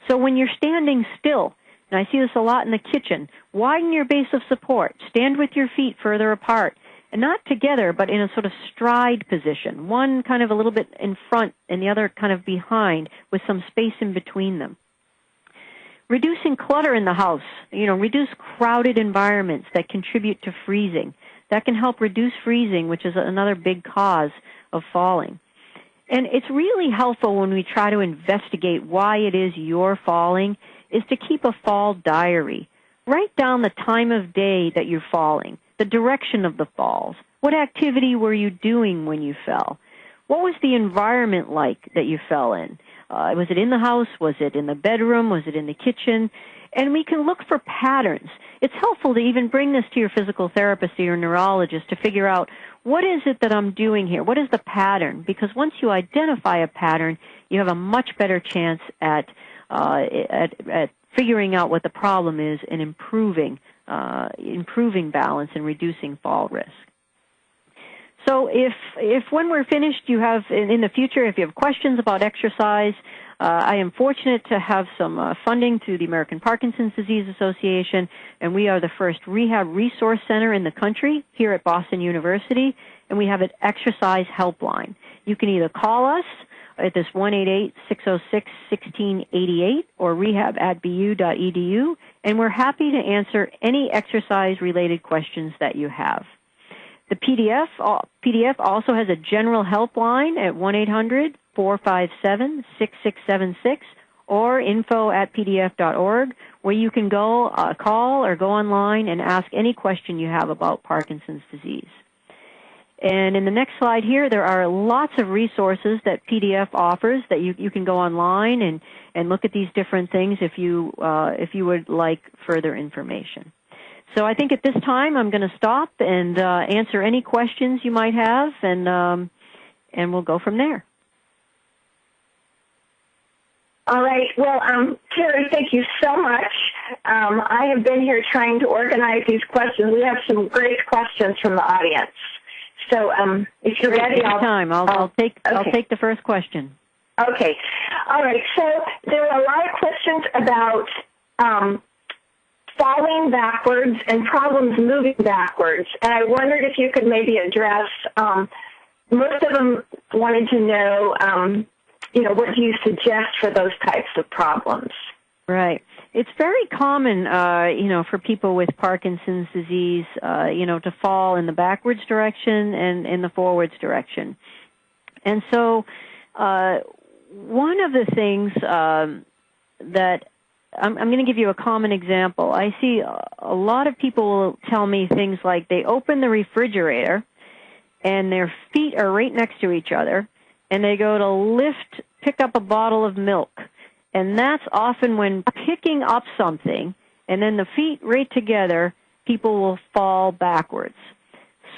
S3: So when you're standing still, and I see this a lot in the kitchen, widen your base of support. Stand with your feet further apart, and not together, but in a sort of stride position, one kind of a little bit in front and the other kind of behind with some space in between them. Reducing clutter in the house, reduce crowded environments that contribute to freezing. That can help reduce freezing, which is another big cause of falling. And it's really helpful when we try to investigate why it is you're falling, is to keep a fall diary. Write down the time of day that you're falling, the direction of the falls. What activity were you doing when you fell? What was the environment like that you fell in? Was it in the house? Was it in the bedroom? Was it in the kitchen? And we can look for patterns. It's helpful to even bring this to your physical therapist or your neurologist to figure out, what is it that I'm doing here? What is the pattern? Because once you identify a pattern, you have a much better chance at figuring out what the problem is and improving balance and reducing fall risk. So if when we're finished you have, in the future, if you have questions about exercise, I am fortunate to have some funding through the American Parkinson's Disease Association, and we are the first rehab resource center in the country here at Boston University, and we have an exercise helpline. You can either call us at this 1-888-606-1688 or rehab@bu.edu, and we're happy to answer any exercise-related questions that you have. The PDF also has a general helpline at 1-800-457-6676 or info@pdf.org, where you can go call or go online and ask any question you have about Parkinson's disease. And in the next slide here, there are lots of resources that PDF offers that you can go online and look at these different things if you would like further information. So I think at this time I'm going to stop and answer any questions you might have, and we'll go from there.
S2: All right. Well, Terry, thank you so much. I have been here trying to organize these questions. We have some great questions from the audience. So if you're ready,
S3: I'll take the first question.
S2: Okay. All right. So there are a lot of questions about falling backwards and problems moving backwards. And I wondered if you could maybe address, most of them wanted to know, what do you suggest for those types of problems?
S3: Right. It's very common, for people with Parkinson's disease, to fall in the backwards direction and in the forwards direction. And so one of the things that I'm going to give you a common example. I see a lot of people will tell me things like they open the refrigerator and their feet are right next to each other, and they go to pick up a bottle of milk. And that's often when picking up something, and then the feet right together, people will fall backwards.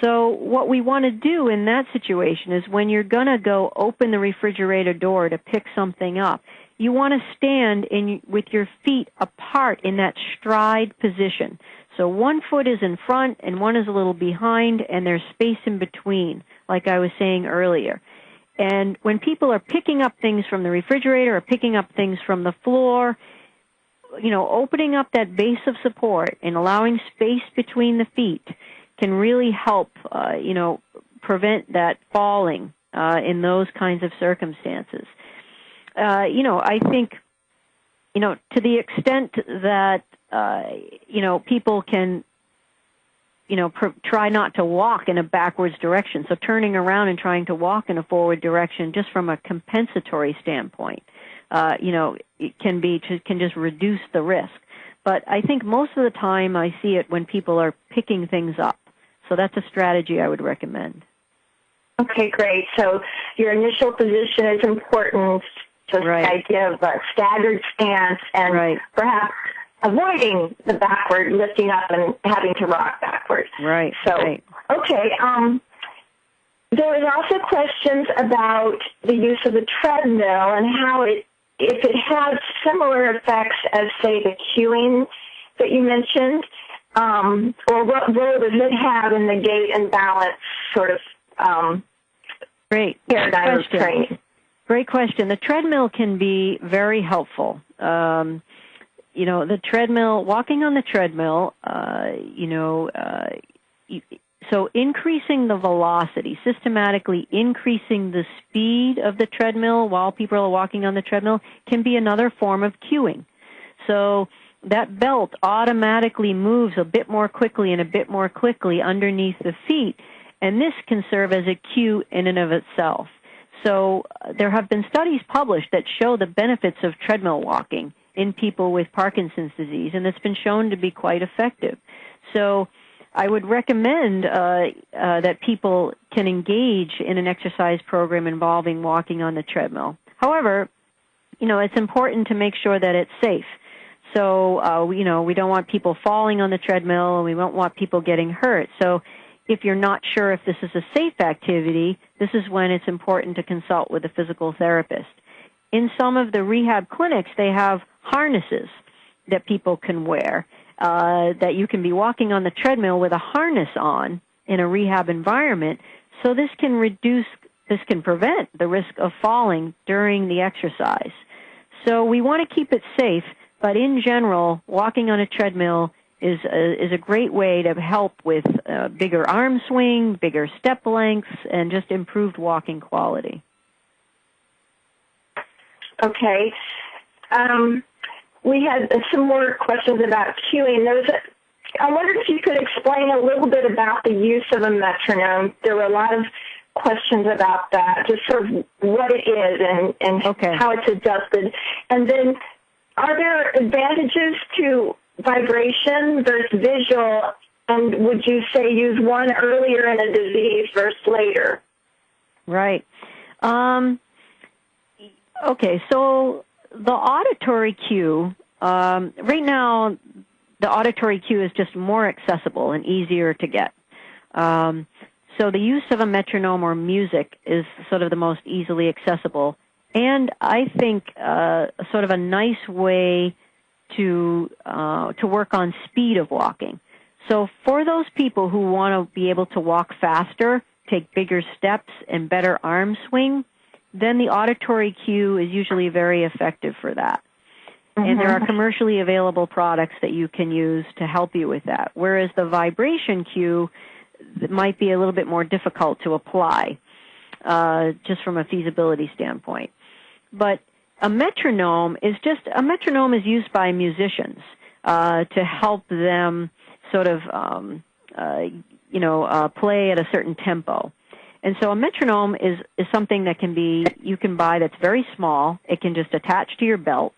S3: So what we want to do in that situation is when you're going to go open the refrigerator door to pick something up, you want to stand with your feet apart in that stride position. So one foot is in front and one is a little behind, and there's space in between, like I was saying earlier. And when people are picking up things from the refrigerator or picking up things from the floor, opening up that base of support and allowing space between the feet can really help, prevent that falling in those kinds of circumstances. I think, to the extent that, people can, try not to walk in a backwards direction. So turning around and trying to walk in a forward direction just from a compensatory standpoint, it can just reduce the risk. But I think most of the time I see it when people are picking things up. So that's a strategy I would recommend.
S2: Okay, great. So your initial position is important, just
S3: Right.
S2: the idea of a staggered stance and
S3: Right.
S2: perhaps avoiding the backward, lifting up and having to rock backwards.
S3: Right.
S2: So,
S3: right.
S2: okay. There was also questions about the use of the treadmill and how if it has similar effects as, say, the cueing that you mentioned, or what role does it have in the gait and balance sort of
S3: Great
S2: paradigm of training?
S3: Great question. The treadmill can be very helpful. The treadmill, walking on the treadmill, so increasing the velocity, systematically increasing the speed of the treadmill while people are walking on the treadmill can be another form of cueing. So that belt automatically moves a bit more quickly and a bit more quickly underneath the feet, and this can serve as a cue in and of itself. So there have been studies published that show the benefits of treadmill walking in people with Parkinson's disease, and it's been shown to be quite effective. So I would recommend that people can engage in an exercise program involving walking on the treadmill. However, it's important to make sure that it's safe. So, we don't want people falling on the treadmill, and we don't want people getting hurt. So if you're not sure if this is a safe activity, this is when it's important to consult with a physical therapist. In some of the rehab clinics, they have harnesses that people can wear, that you can be walking on the treadmill with a harness on in a rehab environment. So this can prevent the risk of falling during the exercise. So we want to keep it safe, but in general, walking on a treadmill is a great way to help with bigger arm swing, bigger step lengths, and just improved walking quality.
S2: Okay. We had some more questions about cueing. I wondered if you could explain a little bit about the use of a metronome. There were a lot of questions about that, just sort of what it is and
S3: okay.
S2: how it's adjusted. And then are there advantages to vibration versus visual, and would you say use one earlier in a disease versus later?
S3: Right. Okay, so the auditory cue, right now the auditory cue is just more accessible and easier to get. So the use of a metronome or music is sort of the most easily accessible, and I think sort of a nice way to work on speed of walking. So for those people who want to be able to walk faster, take bigger steps, and better arm swing, then the auditory cue is usually very effective for that. Mm-hmm. And there are commercially available products that you can use to help you with that, whereas the vibration cue might be a little bit more difficult to apply, just from a feasibility standpoint. But a metronome is used by musicians to help them sort of play at a certain tempo. And so a metronome is something that you can buy that's very small. It can just attach to your belt,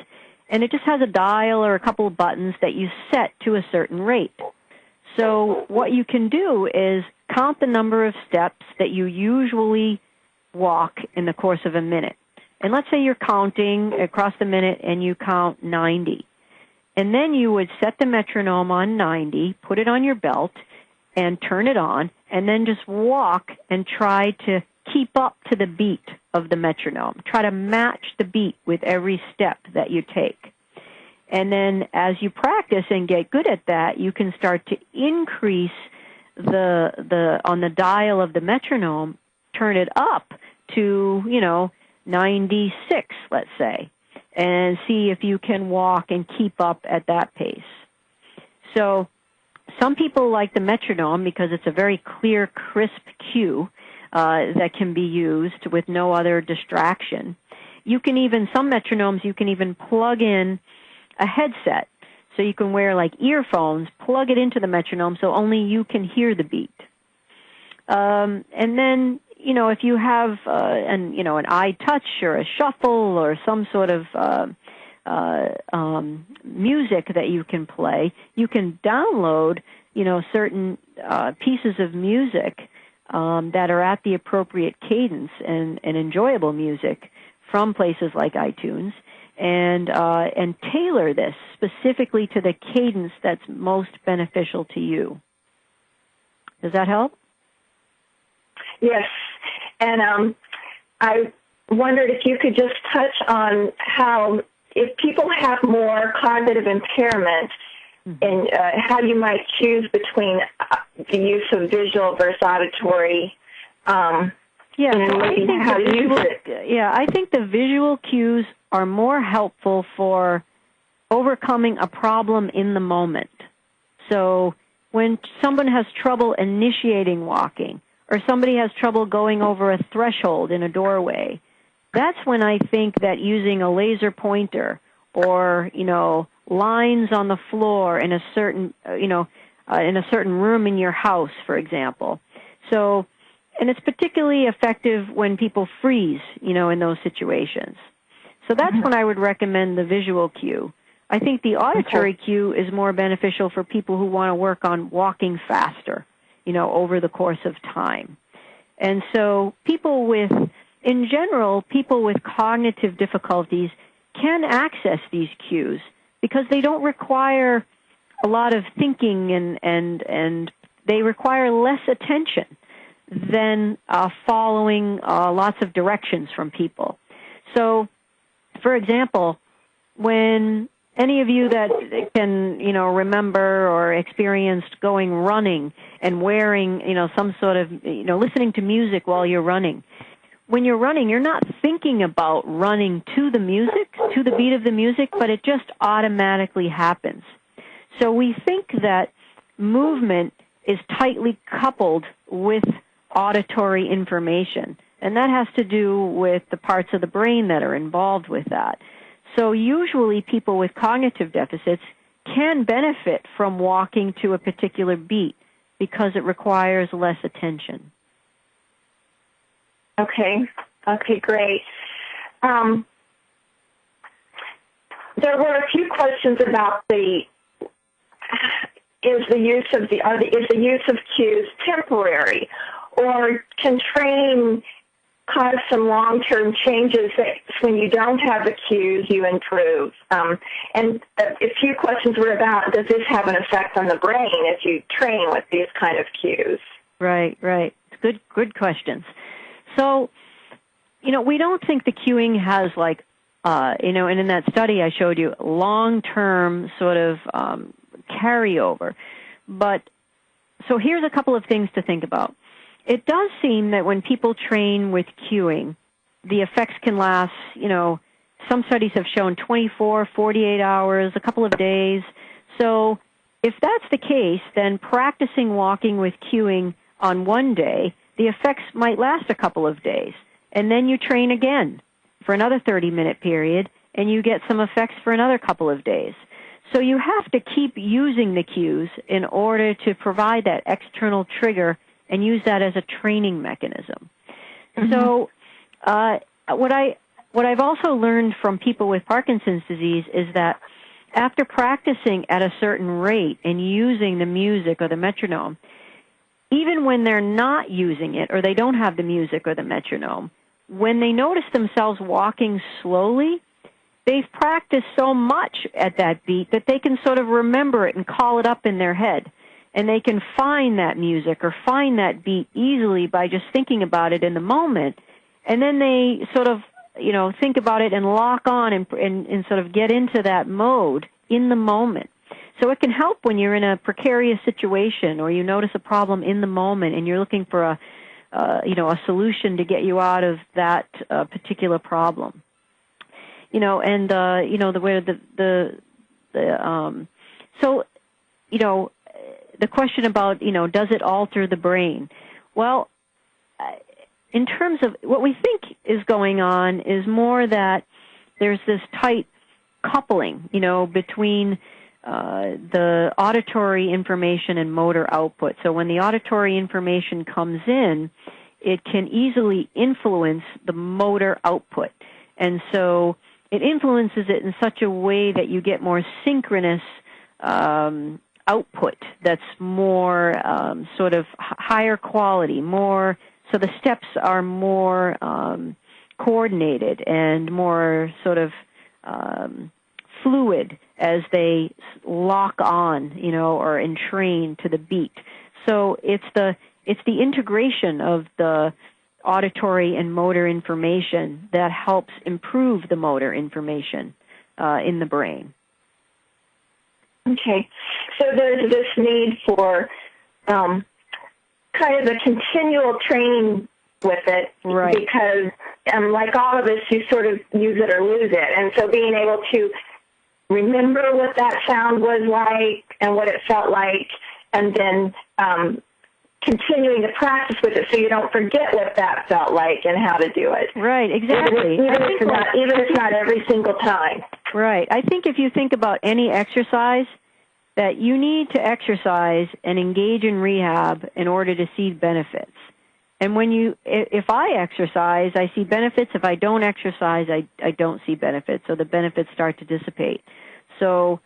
S3: and it just has a dial or a couple of buttons that you set to a certain rate. So what you can do is count the number of steps that you usually walk in the course of a minute. And let's say you're counting across the minute and you count 90. And then you would set the metronome on 90, put it on your belt, and turn it on, and then just walk and try to keep up to the beat of the metronome. Try to match the beat with every step that you take. And then as you practice and get good at that, you can start to increase on the dial of the metronome, turn it up to, 96, let's say, and see if you can walk and keep up at that pace. So some people like the metronome because it's a very clear, crisp cue that can be used with no other distraction. Some metronomes, you can even plug in a headset. So you can wear like earphones, plug it into the metronome so only you can hear the beat. And then, if you have an eye touch or a shuffle or some sort of music that you can play. You can download, certain pieces of music that are at the appropriate cadence and enjoyable music from places like iTunes, and tailor this specifically to the cadence that's most beneficial to you. Does that help?
S2: Yes, and I wondered if you could just touch on how, if people have more cognitive impairment, and how you might choose between the use of visual versus auditory.
S3: I think the visual cues are more helpful for overcoming a problem in the moment. So when someone has trouble initiating walking, or somebody has trouble going over a threshold in a doorway, that's when I think that using a laser pointer or, lines on the floor in a certain, in a certain room in your house, for example. So, and it's particularly effective when people freeze, in those situations. So that's when I would recommend the visual cue. I think the auditory cue is more beneficial for people who want to work on walking faster, over the course of time. And so in general, people with cognitive difficulties can access these cues because they don't require a lot of thinking and they require less attention than following lots of directions from people. So, for example, when any of you that can, remember or experienced going running and wearing, some sort of, listening to music while you're running, when you're running, you're not thinking about running to the music, to the beat of the music, but it just automatically happens. So we think that movement is tightly coupled with auditory information, and that has to do with the parts of the brain that are involved with that. So usually people with cognitive deficits can benefit from walking to a particular beat because it requires less attention.
S2: Okay, great. There were a few questions about is the use of cues temporary, or can training cause some long-term changes that when you don't have the cues, you improve? And a few questions were about, does this have an effect on the brain if you train with these kind of cues? Right.
S3: Good questions. So, we don't think the cueing has and in that study I showed you, long-term sort of carryover. But, so here's a couple of things to think about. It does seem that when people train with cueing, the effects can last, some studies have shown 24, 48 hours, a couple of days. So if that's the case, then practicing walking with cueing on one day, the effects might last a couple of days. And then you train again for another 30-minute period, and you get some effects for another couple of days. So you have to keep using the cues in order to provide that external trigger and use that as a training mechanism. So what I've also learned from people with Parkinson's disease is that after practicing at a certain rate and using the music or the metronome, even when they're not using it or they don't have the music or the metronome, when they notice themselves walking slowly, they've practiced so much at that beat that they can sort of remember it and call it up in their head. And they can find that music or find that beat easily by just thinking about it in the moment. And then they sort of, think about it and lock on and sort of get into that mode in the moment. So it can help when you're in a precarious situation or you notice a problem in the moment and you're looking for a solution to get you out of that particular problem. The question about, does it alter the brain? Well, in terms of what we think is going on is more that there's this tight coupling, between the auditory information and motor output. So when the auditory information comes in, it can easily influence the motor output. And so it influences it in such a way that you get more synchronous output that's more sort of higher quality, more, so the steps are more coordinated and more sort of fluid as they lock on, or entrain to the beat. So it's the integration of the auditory and motor information that helps improve the motor information in the brain.
S2: Okay. So there's this need for kind of a continual training with it,
S3: right?
S2: Because like all of us, you sort of use it or lose it. And so being able to remember what that sound was like and what it felt like, and then continuing to practice with it so you don't forget what that felt like and how to do it.
S3: Right, exactly.
S2: Even if it's not every single time.
S3: Right. I think if you think about any exercise, that you need to exercise and engage in rehab in order to see benefits. And if I exercise, I see benefits. If I don't exercise, I don't see benefits. So the benefits start to dissipate. So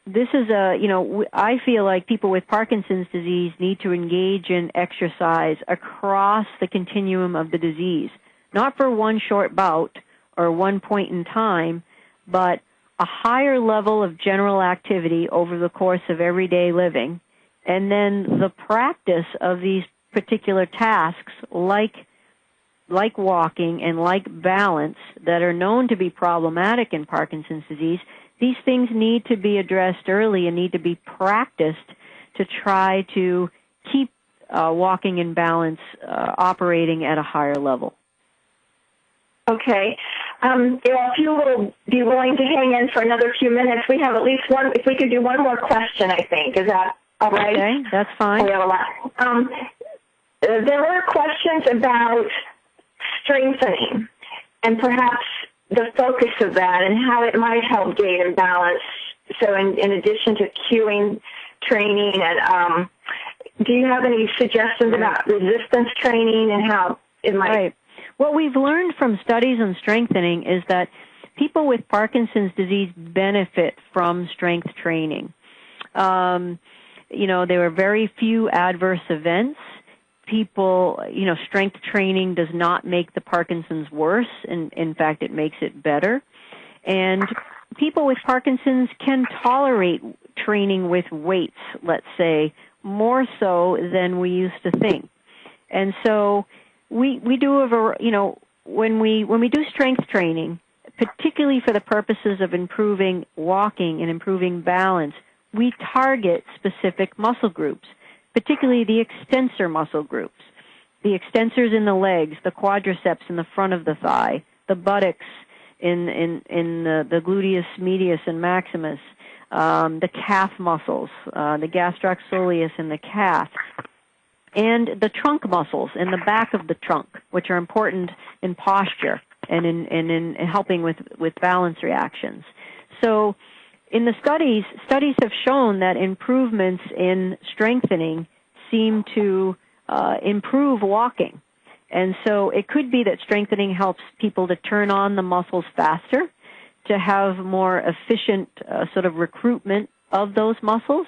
S3: this is I feel like people with Parkinson's disease need to engage in exercise across the continuum of the disease, not for one short bout or one point in time, but a higher level of general activity over the course of everyday living, and then the practice of these particular tasks like walking and like balance that are known to be problematic in Parkinson's disease. These things need to be addressed early and need to be practiced to try to keep walking and balance operating at a higher level.
S2: Okay. If you will be willing to hang in for another few minutes, we have at least one, if we could do one more question, I think. Is that all right?
S3: Okay, that's fine.
S2: We have a lot. There were questions about strengthening and perhaps the focus of that and how it might help gait and balance. So in addition to cueing training, and do you have any suggestions about resistance training and how it might...
S3: Right. What we've learned from studies on strengthening is that people with Parkinson's disease benefit from strength training. There were very few adverse events. People, strength training does not make the Parkinson's worse. In fact, it makes it better. And people with Parkinson's can tolerate training with weights, let's say, more so than we used to think. And so we do when we do strength training, particularly for the purposes of improving walking and improving balance, we target specific muscle groups, particularly the extensor muscle groups, the extensors in the legs, the quadriceps in the front of the thigh, the buttocks in the gluteus medius and maximus, the calf muscles, the gastroc soleus in the calf, and the trunk muscles in the back of the trunk, which are important in posture and in helping with balance reactions. So in the studies have shown that improvements in strengthening seem to improve walking. And so it could be that strengthening helps people to turn on the muscles faster, to have more efficient sort of recruitment of those muscles,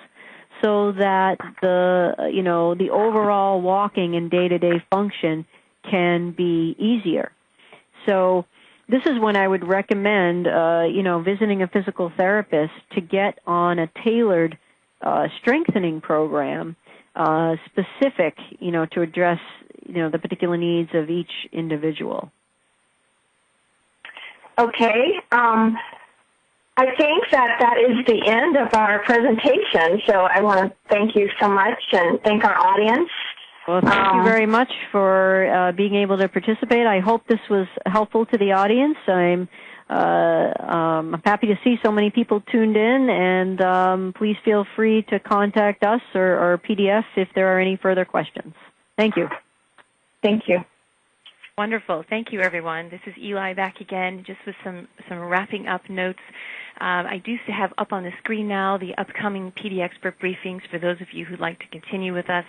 S3: so that the overall walking and day-to-day function can be easier. So this is when I would recommend, visiting a physical therapist to get on a tailored strengthening program, specific, to address, the particular needs of each individual.
S2: Okay. I think that is the end of our presentation, so I want to thank you so much and thank our audience.
S3: Well, thank you very much for being able to participate. I hope this was helpful to the audience. I'm happy to see so many people tuned in, and please feel free to contact us or PDF if there are any further questions. Thank you.
S2: Thank you.
S1: Wonderful. Thank you, everyone. This is Eli back again, just with some wrapping up notes. I do have up on the screen now the upcoming PD Expert briefings for those of you who'd like to continue with us.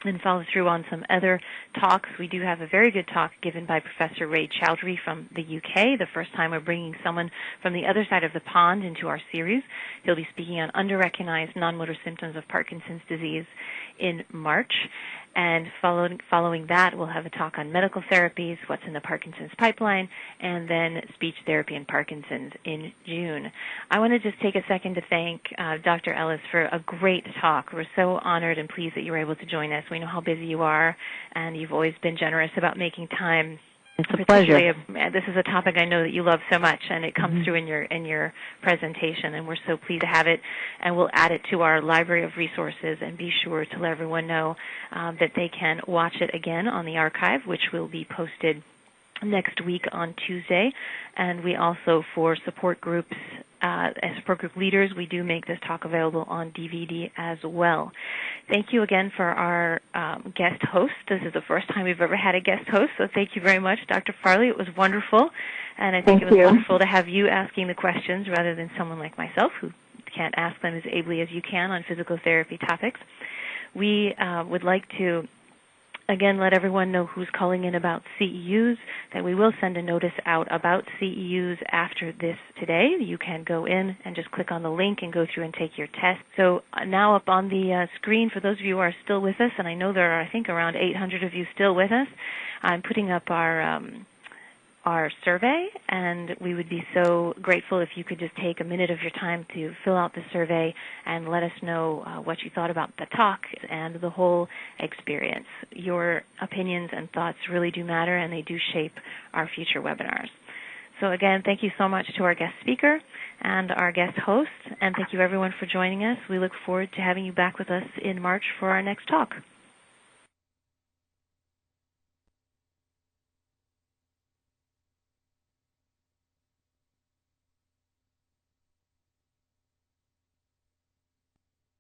S1: and follow through on some other talks. We do have a very good talk given by Professor Ray Chowdhury from the UK, the first time we're bringing someone from the other side of the pond into our series. He'll be speaking on underrecognized non-motor symptoms of Parkinson's disease in March. And following that, we'll have a talk on medical therapies, what's in the Parkinson's pipeline, and then speech therapy in Parkinson's in June. I want to just take a second to thank Dr. Ellis for a great talk. We're so honored and pleased that you were able to join us. We know how busy you are, and you've always been generous about making time.
S3: It's a pleasure.
S1: This is a topic I know that you love so much, and it comes through in your presentation, and we're so pleased to have it. And we'll add it to our library of resources, and be sure to let everyone know that they can watch it again on the archive, which will be posted next week on Tuesday. And we also, for support groups, as support group leaders, we do make this talk available on DVD as well. Thank you again for our guest host. This is the first time we've ever had a guest host, so thank you very much, Dr. Farley. It was wonderful, and I think it was wonderful to have you asking the questions rather than someone like myself who can't ask them as ably as you can on physical therapy topics. We would like to again, let everyone know who's calling in about CEUs, that we will send a notice out about CEUs after this today. You can go in and just click on the link and go through and take your test. So now up on the screen, for those of you who are still with us, and I know there are, I think, around 800 of you still with us, I'm putting up our survey, and we would be so grateful if you could just take a minute of your time to fill out the survey and let us know what you thought about the talk and the whole experience. Your opinions and thoughts really do matter, and they do shape our future webinars. So again, thank you so much to our guest speaker and our guest host, and thank you everyone for joining us. We look forward to having you back with us in March for our next talk.